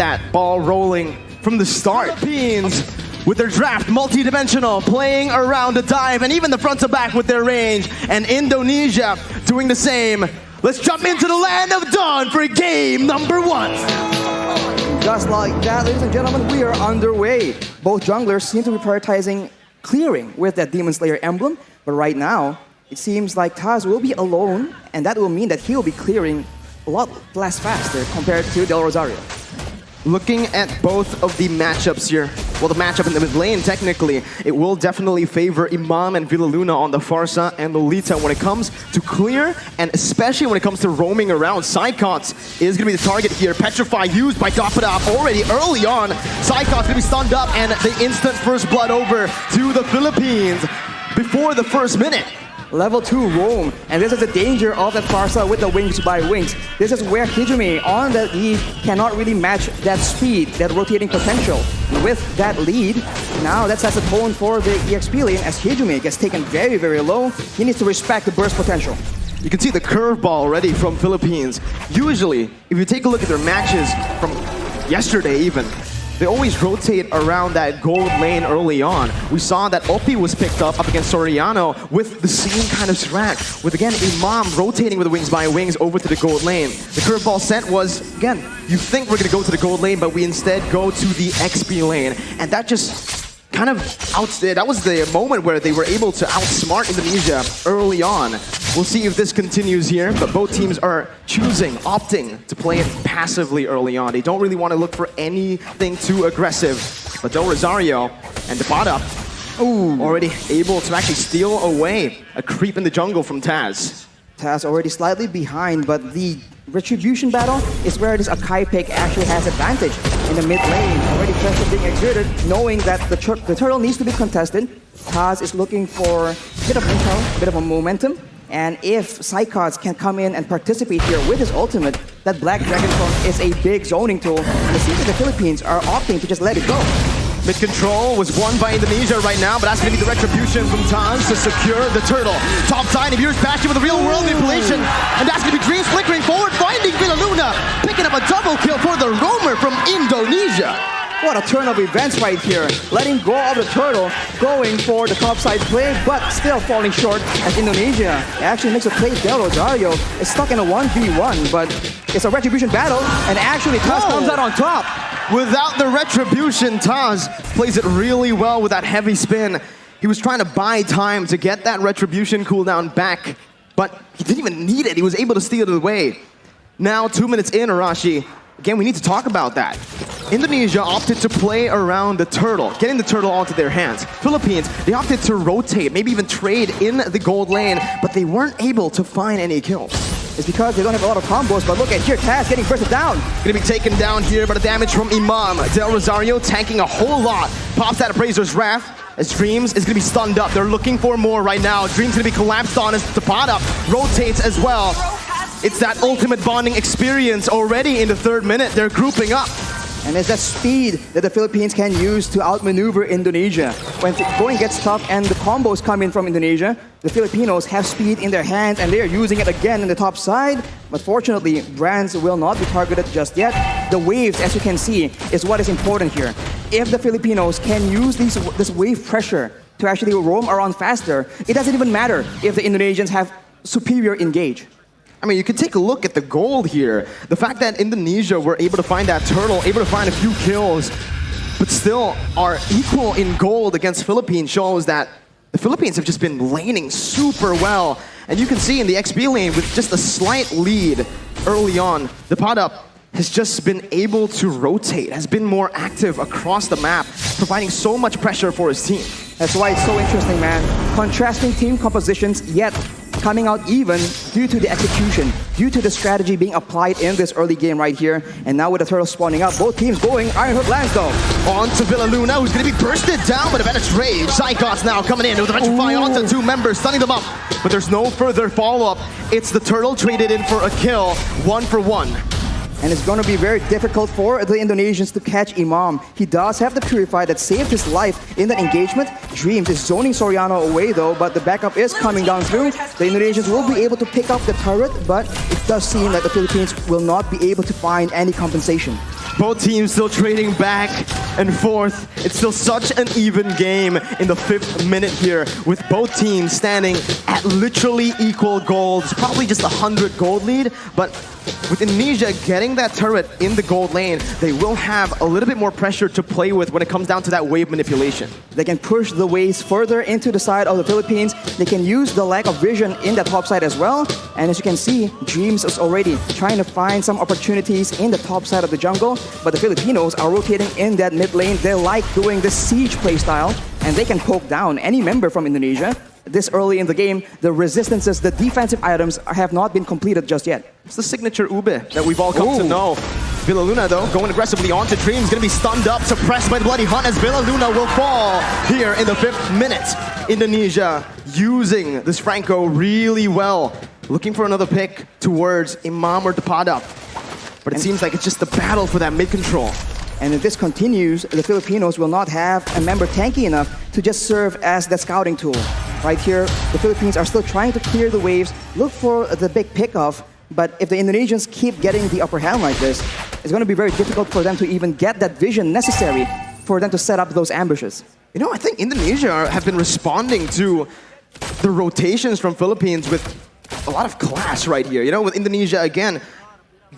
that ball rolling from the start. Philippines with their draft, multi-dimensional, playing around the dive, and even the front to back with their range. And Indonesia doing the same. Let's jump into the land of dawn for game number 1. Just like that, ladies and gentlemen, we are underway. Both junglers seem to be prioritizing clearing with that Demon Slayer emblem, but right now, it seems like Taz will be alone, and that will mean that he will be clearing a lot less faster compared to Del Rosario. Looking at both of the matchups here, well, the matchup in the mid lane, technically, it will definitely favor Imam and Villaluna on the Farsa and Lolita when it comes to clear, and especially when it comes to roaming around. Psychots is going to be the target here. Petrify used by Dapadap already early on. Psychots going to be stunned up, and the instant first blood over to the Philippines before the first minute. Level 2 roam, and this is the danger of that Farsa with the wings by wings. This is where Hijumi on that lead cannot really match that speed, that rotating potential. With that lead, now that sets the tone for the EXP lane as Hijumi gets taken very, very low. He needs to respect the burst potential. You can see the curveball already from Philippines. Usually, if you take a look at their matches from yesterday even, they always rotate around that gold lane early on. We saw that Oppi was picked up against Soriano with the same kind of strat. With, again, Imam rotating with the wings by wings over to the gold lane. The curveball sent was, again, you think we're going to go to the gold lane, but we instead go to the XP lane. And that just kind of that was the moment where they were able to outsmart Indonesia early on. We'll see if this continues here, but both teams are opting to play it passively early on. They don't really want to look for anything too aggressive. But Del Rosario and Depata already able to actually steal away a creep in the jungle from Taz. Taz already slightly behind, but the retribution battle is where this Akai pick actually has advantage in the mid lane. Already pressure being exerted, knowing that the turtle needs to be contested. Taz is looking for a bit of intel, a bit of a momentum. And if Psychots can come in and participate here with his ultimate, that Black Dragon Trunk is a big zoning tool. And it seems that the Philippines are opting to just let it go. Mid control was won by Indonesia right now, but that's going to be the retribution from Taz to secure the turtle. Top side of Year's Bastion with a real world manipulation, and that's going to be Dreams flickering forward, finding Villaluna, picking up a double kill for the roamer from Indonesia. What a turn of events right here. Letting go of the turtle, going for the topside play, but still falling short as Indonesia actually makes a play. Del Rosario is stuck in a 1v1, but it's a retribution battle, and actually Taz comes out on top. Without the retribution, Taz plays it really well with that heavy spin. He was trying to buy time to get that retribution cooldown back, but he didn't even need it. He was able to steal it away. Now, 2 minutes in, Arashi, again, we need to talk about that. Indonesia opted to play around the turtle, getting the turtle onto their hands. Philippines, they opted to rotate, maybe even trade in the gold lane, but they weren't able to find any kills. It's because they don't have a lot of combos, but look at here, Taz getting bursted down. Gonna be taken down here by the damage from Imam. Del Rosario tanking a whole lot. Pops that Appraiser's Wrath as Dreams is gonna be stunned up. They're looking for more right now. Dreams gonna be collapsed on as Tapata rotates as well. It's that ultimate bonding experience already in the 3rd minute. They're grouping up. And it's that speed that the Philippines can use to outmaneuver Indonesia. When going gets tough and the combos come in from Indonesia, the Filipinos have speed in their hands and they are using it again in the top side. But fortunately, Brands will not be targeted just yet. The waves, as you can see, is what is important here. If the Filipinos can use this wave pressure to actually roam around faster, it doesn't even matter if the Indonesians have superior engage. I mean, you can take a look at the gold here. The fact that Indonesia were able to find that turtle, able to find a few kills, but still are equal in gold against Philippines shows that the Philippines have just been laning super well. And you can see in the XP lane with just a slight lead early on, the Padap has just been able to rotate, has been more active across the map, providing so much pressure for his team. That's why it's so interesting, man. Contrasting team compositions, yet coming out even due to the execution, due to the strategy being applied in this early game right here. And now with the turtle spawning up, both teams going Iron Hook lands though. On to Villaluna, who's going to be bursted down by the Venice Rage. Psychots now coming in with the Petrify onto 2 members, stunning them up. But there's no further follow-up. It's the turtle traded in for a kill, 1 for 1. And it's going to be very difficult for the Indonesians to catch Imam. He does have the Purify that saved his life in that engagement. Dreams is zoning Soriano away though, but the backup is coming down through. The Indonesians will be able to pick up the turret, but it does seem that the Philippines will not be able to find any compensation. Both teams still trading back and forth. It's still such an even game in the 5th minute here, with both teams standing at literally equal gold. It's probably just 100 gold lead, but with Indonesia getting that turret in the gold lane, they will have a little bit more pressure to play with when it comes down to that wave manipulation. They can push the waves further into the side of the Philippines. They can use the lack of vision in the top side as well. And as you can see, Dreams is already trying to find some opportunities in the top side of the jungle. But the Filipinos are rotating in that mid lane. They like doing this siege playstyle, and they can poke down any member from Indonesia. This early in the game, the resistances, the defensive items have not been completed just yet. It's the signature Ube that we've all come to know. Villa Luna, though, going aggressively onto Dreams, going to be stunned up, suppressed by the Bloody Hunt as Villa Luna will fall here in the 5th minute. Indonesia using this Franco really well, looking for another pick towards Imam or Depada. But it seems like it's just the battle for that mid-control. And if this continues, the Filipinos will not have a member tanky enough to just serve as the scouting tool. Right here, the Philippines are still trying to clear the waves, look for the big pickoff, but if the Indonesians keep getting the upper hand like this, it's going to be very difficult for them to even get that vision necessary for them to set up those ambushes. You know, I think Indonesia have been responding to the rotations from Philippines with a lot of class right here. You know, with Indonesia, again,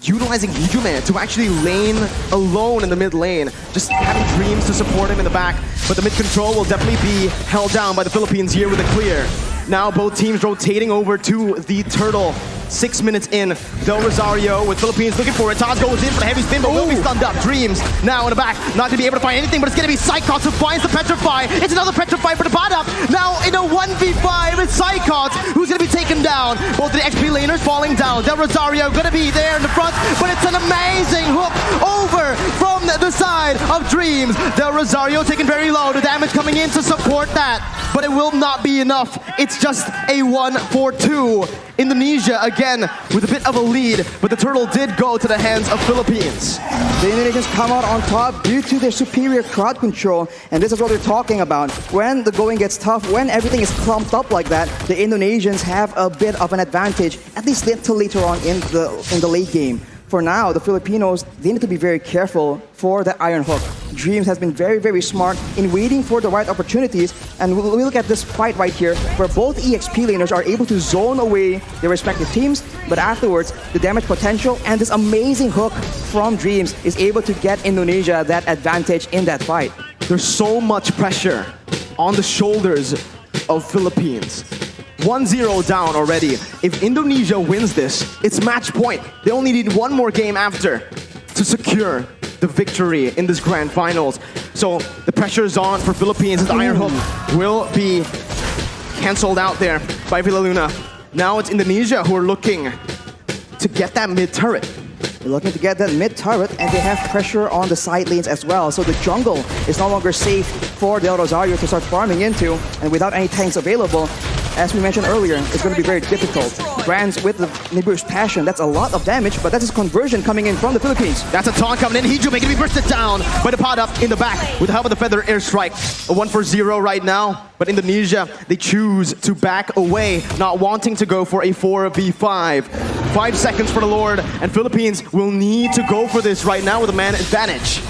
utilizing Hijume to actually lane alone in the mid lane, just having Dreams to support him in the back, but the mid control will definitely be held down by the Philippines here with a clear. Now both teams rotating over to the turtle. 6 minutes in, Del Rosario with Philippines looking for it. Taz goes in for the heavy spin, but will be stunned up. Dreams now in the back, not going to be able to find anything, but it's going to be Psychots who finds the Petrify. It's another Petrify for the bottom. Now in a 1v5, it's Psychots who's going to be taken down. Both the XP laners falling down. Del Rosario going to be there in the front, but it's an amazing hook over from the side of Dreams. Del Rosario taken very low. The damage coming in to support that, but it will not be enough. It's just a 1-4-2. Indonesia again with a bit of a lead, but the turtle did go to the hands of Philippines. The Indonesians come out on top due to their superior crowd control, and this is what they're talking about. When the going gets tough, when everything is clumped up like that, the Indonesians have a bit of an advantage, at least until later on in the late game. For now, the Filipinos, they need to be very careful for the Iron Hook. Dreams has been very, very smart in waiting for the right opportunities. And we'll look at this fight right here, where both EXP laners are able to zone away their respective teams. But afterwards, the damage potential and this amazing hook from Dreams is able to get Indonesia that advantage in that fight. There's so much pressure on the shoulders of Philippines. 1-0 down already. If Indonesia wins this, it's match point. They only need one more game after to secure the victory in this grand finals. So the pressure is on for Philippines as the Iron Hook will be cancelled out there by Villa Luna. Now it's Indonesia who are looking to get that mid turret. They're looking to get that mid turret, and they have pressure on the side lanes as well. So the jungle is no longer safe for Del Rosario to start farming into, and without any tanks available, as we mentioned earlier, it's going to be very difficult. Brands with the Nibiru's Passion, that's a lot of damage, but that is conversion coming in from the Philippines. That's a taunt coming in. Hijume going to be bursted down by the pod up in the back with the help of the Feather Airstrike. A 1-for-0 right now, but Indonesia, they choose to back away, not wanting to go for a 4v5. 5 seconds for the Lord, and Philippines will need to go for this right now with a man advantage.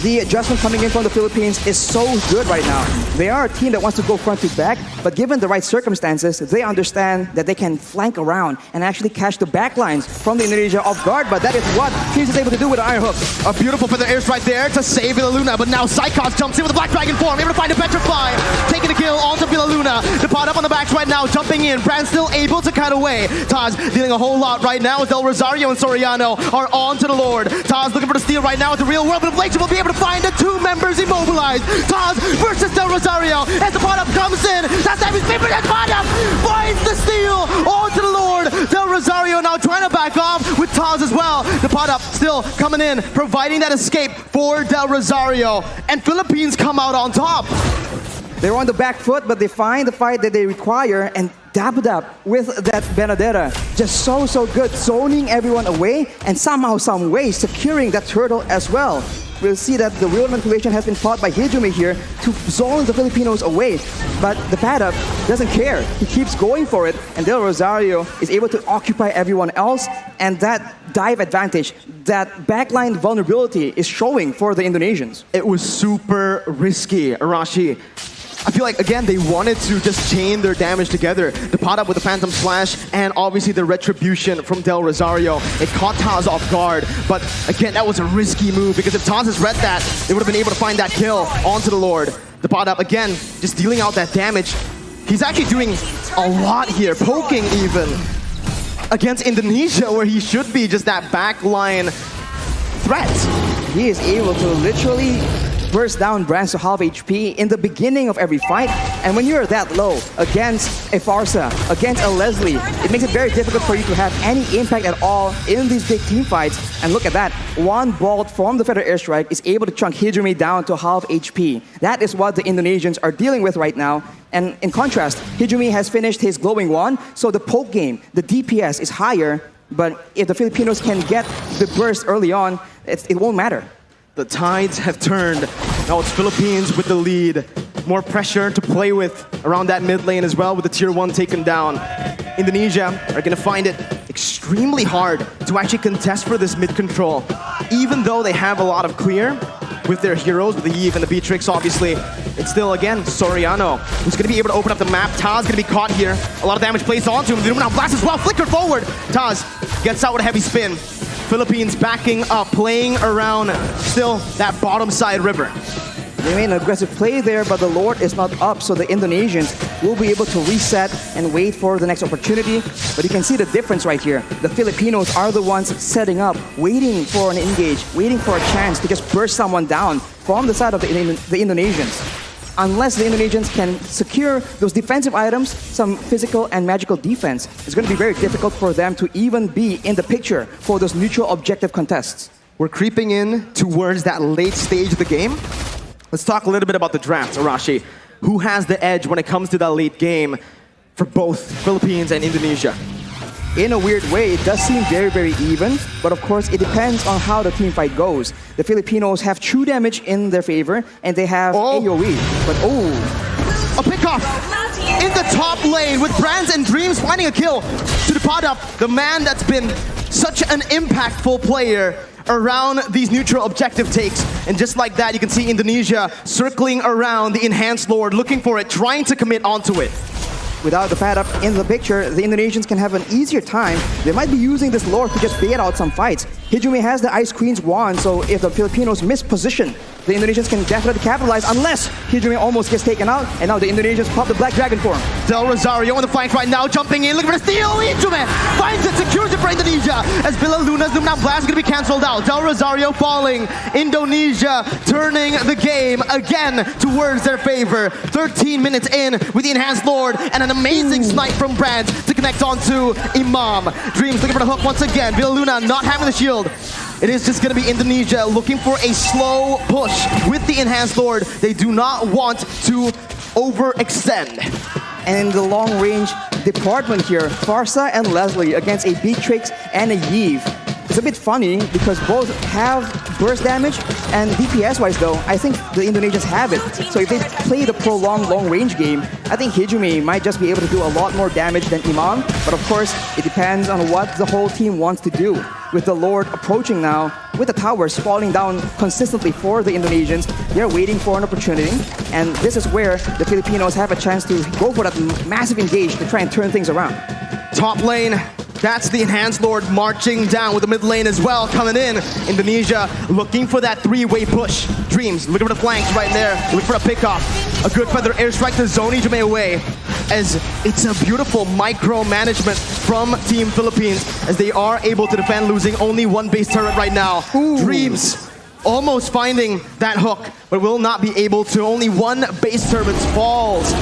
The adjustment coming in from the Philippines is so good right now. They are a team that wants to go front to back, but given the right circumstances, they understand that they can flank around and actually catch the backlines from the Indonesia off guard, but that is what Teams is able to do with the Iron Hook. A beautiful Feather Airstrike there to save Villa Luna, but now Psychos jumps in with the Black Dragon form, able to find a Petrify, taking the kill onto Villa Luna. The pod up on the backs right now, jumping in. Brand still able to cut away. Taz dealing a whole lot right now as Del Rosario and Soriano are on to the Lord. Taz looking for the steal right now at the real world, but Blake will be able to find the 2 members immobilized. Taz versus Del Rosario as the pod up comes in. That's Abby's favorite. That pod up finds the steal onto the Lord. Del Rosario now trying to back off with Taz as well. The pod up still coming in, providing that escape for Del Rosario. And Philippines come out on top. They're on the back foot, but they find the fight that they require, and Dapdap with that Benedetta. Just so good, zoning everyone away, and somehow, some way, securing that turtle as well. we'll see that the real manipulation has been fought by Hijumi here to zone the Filipinos away. But the pad-up doesn't care. He keeps going for it, and Del Rosario is able to occupy everyone else, and that dive advantage, that backline vulnerability is showing for the Indonesians. It was super risky, Arashi. I feel like, again, they wanted to just chain their damage together. The pot up with the Phantom Slash and obviously the Retribution from Del Rosario. It caught Taz off guard, but again, that was a risky move because if Taz has read that, they would have been able to find that kill onto the Lord. The pot up, again, just dealing out that damage. He's actually doing a lot here, poking even against Indonesia where he should be just that backline threat. He is able to literally burst down Brands to half HP in the beginning of every fight. And when you're that low against a Farsa, against a Leslie, it makes it very difficult for you to have any impact at all in these big team fights. And look at that. One bolt from the Feather Airstrike is able to chunk Hijumi down to half HP. That is what the Indonesians are dealing with right now. And in contrast, Hijumi has finished his glowing wand, so the poke game, the DPS is higher. But if the Filipinos can get the burst early on, it won't matter. The tides have turned. Now it's Philippines with the lead. More pressure to play with around that mid lane as well with the tier 1 taken down. Indonesia are going to find it extremely hard to actually contest for this mid control. Even though they have a lot of clear with their heroes, with the Eve and the Beatrix obviously, it's still again Soriano who's going to be able to open up the map. Taz going to be caught here. A lot of damage placed onto him. The Illuminati blast as well, flickered forward. Taz gets out with a heavy spin. Philippines backing up, playing around still that bottom side river. They made an aggressive play there, but the Lord is not up, so the Indonesians will be able to reset and wait for the next opportunity. But you can see the difference right here. The Filipinos are the ones setting up, waiting for an engage, waiting for a chance to just burst someone down from the side of the Indonesians. Unless the Indonesians can secure those defensive items, some physical and magical defense, it's going to be very difficult for them to even be in the picture for those neutral objective contests. We're creeping in towards that late stage of the game. Let's talk a little bit about the draft, Arashi. Who has the edge when it comes to that late game for both Philippines and Indonesia? In a weird way, it does seem very, very even, but of course, it depends on how the team fight goes. The Filipinos have true damage in their favor, and they have AoE, but a pickoff in the top lane with Brands and Dreams finding a kill to the pot up, the man that's been such an impactful player around these neutral objective takes. And just like that, you can see Indonesia circling around the Enhanced Lord, looking for it, trying to commit onto it. Without the pad up in the picture, the Indonesians can have an easier time. They might be using this Lord to just bait out some fights. Hijumi has the Ice Queen's wand, so if the Filipinos miss position, the Indonesians can definitely capitalize unless Hijumi almost gets taken out, and now the Indonesians pop the Black Dragon for him. Del Rosario on the flank right now, jumping in, looking for the steal. Hijumi finds it, secures it for Indonesia as Villa Luna's Lumina Blast is going to be cancelled out. Del Rosario falling. Indonesia turning the game again towards their favor. 13 minutes in with the Enhanced Lord and an amazing snipe from Brands to connect onto Imam. Dreams looking for the hook once again. Villa Luna not having the shield. It is just going to be Indonesia looking for a slow push with the Enhanced Lord. They do not want to overextend. And in the long-range department here, Farsa and Leslie against a Beatrix and a Yve. It's a bit funny because both have burst damage, and DPS-wise though, I think the Indonesians have it. So if they play the prolonged long-range game, I think Hijumi might just be able to do a lot more damage than Imam. But of course, it depends on what the whole team wants to do. With the Lord approaching now, with the towers falling down consistently for the Indonesians, they're waiting for an opportunity. And this is where the Filipinos have a chance to go for that massive engage to try and turn things around. Top lane. That's the Enhanced Lord marching down with the mid lane as well, coming in. Indonesia looking for that three-way push. Dreams looking for the flanks right there, looking for a pickoff. A good feather airstrike to zone Hijumi away, as it's a beautiful micromanagement from Team Philippines as they are able to defend, losing only one base turret right now. Dreams almost finding that hook, but will not be able to. Only one base turret falls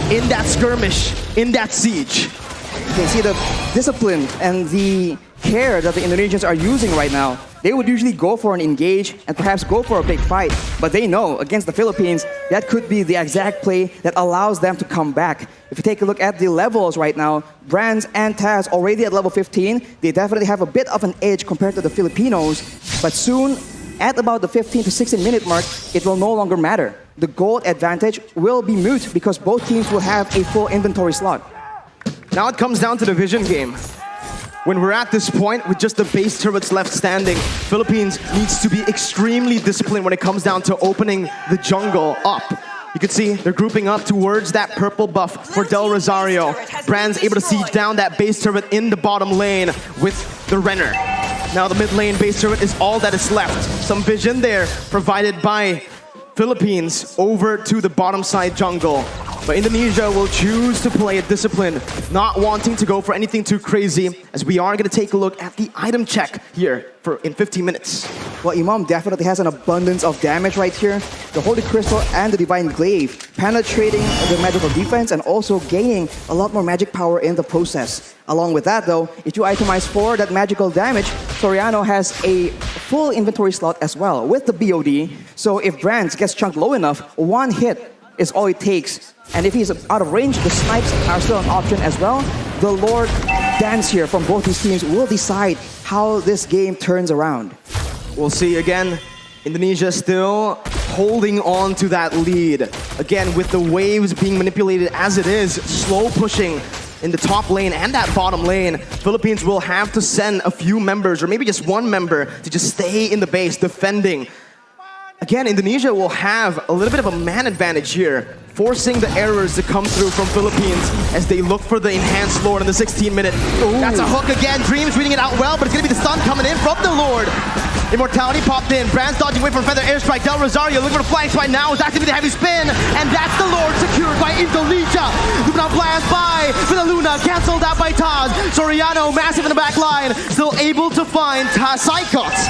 in that skirmish, in that siege. You can see the discipline and the care that the Indonesians are using right now. They would usually go for an engage and perhaps go for a big fight, but they know against the Philippines, that could be the exact play that allows them to come back. If you take a look at the levels right now, Brands and Taz already at level 15, they definitely have a bit of an edge compared to the Filipinos, but soon at about the 15 to 16 minute mark, it will no longer matter. The gold advantage will be moot because both teams will have a full inventory slot. Now it comes down to the vision game. When we're at this point with just the base turrets left standing, Philippines needs to be extremely disciplined when it comes down to opening the jungle up. You can see they're grouping up towards that purple buff for Del Rosario. Brand's able to siege down that base turret in the bottom lane with the Renner. Now the mid lane base turret is all that is left. Some vision there provided by Philippines over to the bottom side jungle. But Indonesia will choose to play it disciplined, not wanting to go for anything too crazy, as we are going to take a look at the item check here in 15 minutes. Well, Imam definitely has an abundance of damage right here. The Holy Crystal and the Divine Glaive penetrating the magical defense and also gaining a lot more magic power in the process. Along with that though, if you itemize for that magical damage, Soriano has a full inventory slot as well with the BOD. So if Brands gets chunked low enough, one hit is all it takes. And if he's out of range, the snipes are still an option as well. The Lord dance here from both these teams will decide how this game turns around. We'll see again. Indonesia still holding on to that lead. Again, with the waves being manipulated as it is, slow pushing in the top lane and that bottom lane. Philippines will have to send a few members, or maybe just one member, to just stay in the base defending. Again, Indonesia will have a little bit of a man advantage here, forcing the errors to come through from Philippines as they look for the enhanced Lord in the 16-minute. That's a hook again. Dreams reading it out well, but it's going to be the stun coming in from the Lord. Immortality popped in. Brands dodging away from Feather Airstrike. Del Rosario looking for flanks right now. Is activating the heavy spin. And that's the Lord secured by Indonesia. Luna blast by with a Luna. Cancelled out by Taz. Soriano massive in the back line. Still able to find Psychots.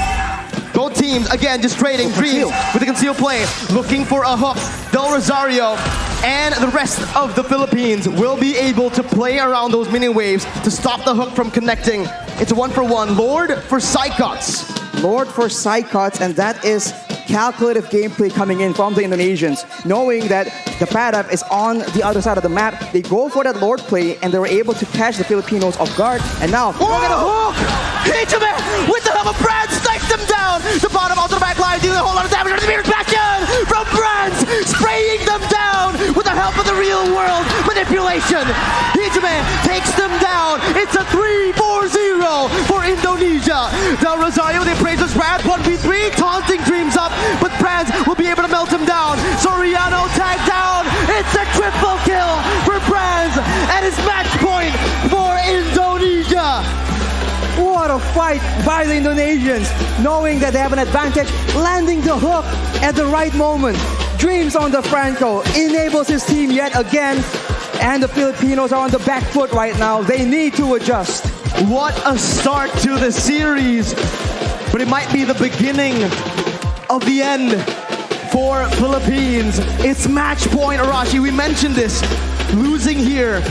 Both teams, again, just trading Dreams with a concealed play, looking for a hook. Del Rosario and the rest of the Philippines will be able to play around those mini waves to stop the hook from connecting. It's a 1-for-1. Lord for Psychots. Lord for Psychots, and that is calculative gameplay coming in from the Indonesians. Knowing that the Padap is on the other side of the map, they go for that Lord play, and they were able to catch the Filipinos off guard. And now, look at a hook! Hitchman with the help of Brand snipes them down! The bottom onto the back line, dealing a whole lot of damage. The Mirror's Bastion from Brands, spraying them down with the help of the real world manipulation. Hitchman takes them down. It's a 3-4-0 for Indonesia. Del Rosario, they praise us Brand 1v3, taunting Dreams up, but Brands will be able to melt him down. Soriano tagged down. It's a triple kill for Brands, and it's match point for Indonesia. What a fight by the Indonesians, knowing that they have an advantage, landing the hook at the right moment. Dreams on the Franco enables his team yet again, and the Filipinos are on the back foot right now. They need to adjust. What a start to the series, but it might be the beginning of the end for Philippines. It's match point, Arashi. We mentioned this. Losing here,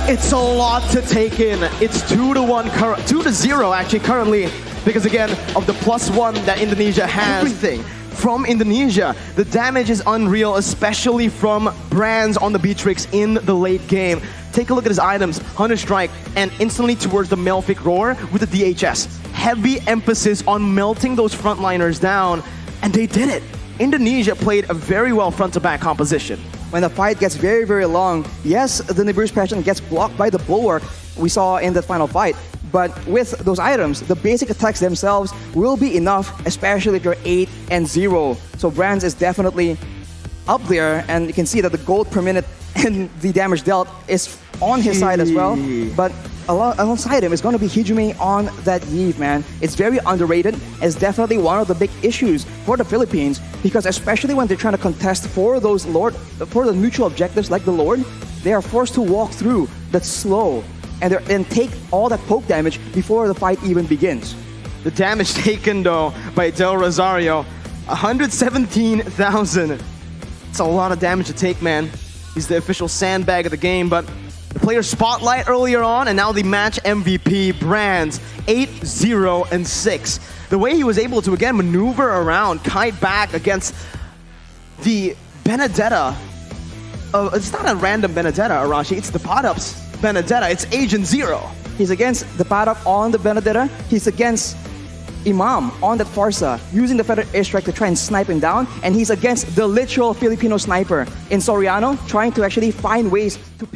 it's a lot to take in. It's 2-1, 2-0 actually currently, because again of the +1 that Indonesia has. Everything from Indonesia, the damage is unreal, especially from Brands on the Beatrix in the late game. Take a look at his items, Hunter Strike, and instantly towards the Malefic Roar with the DHS. Heavy emphasis on melting those frontliners down, and they did it. Indonesia played a very well front-to-back composition. When the fight gets very, very long, yes, the Nibiru's Passion gets blocked by the Bulwark we saw in that final fight. But with those items, the basic attacks themselves will be enough, especially if you're 8-0. So Brands is definitely up there, and you can see that the gold per minute and the damage dealt is on his side as well. But alongside him is going to be Hijime on that Eve, man. It's very underrated. It's definitely one of the big issues for the Philippines, because especially when they're trying to contest for those for the neutral objectives like the Lord, they are forced to walk through that slow and take all that poke damage before the fight even begins. The damage taken though by Del Rosario, 117,000. It's a lot of damage to take, man. He's the official sandbag of the game, but the player spotlight earlier on, and now the match MVP, Brands, 8-0-6. The way he was able to, again, maneuver around, kite back against the Benedetta. It's not a random Benedetta, Arashi. It's the Podup's Benedetta. It's Agent Zero. He's against the Paddock on the Benedetta. He's against Imam on that Farsa, using the feather airstrike to try and snipe him down, and he's against the literal Filipino sniper in Soriano, trying to actually find ways to pick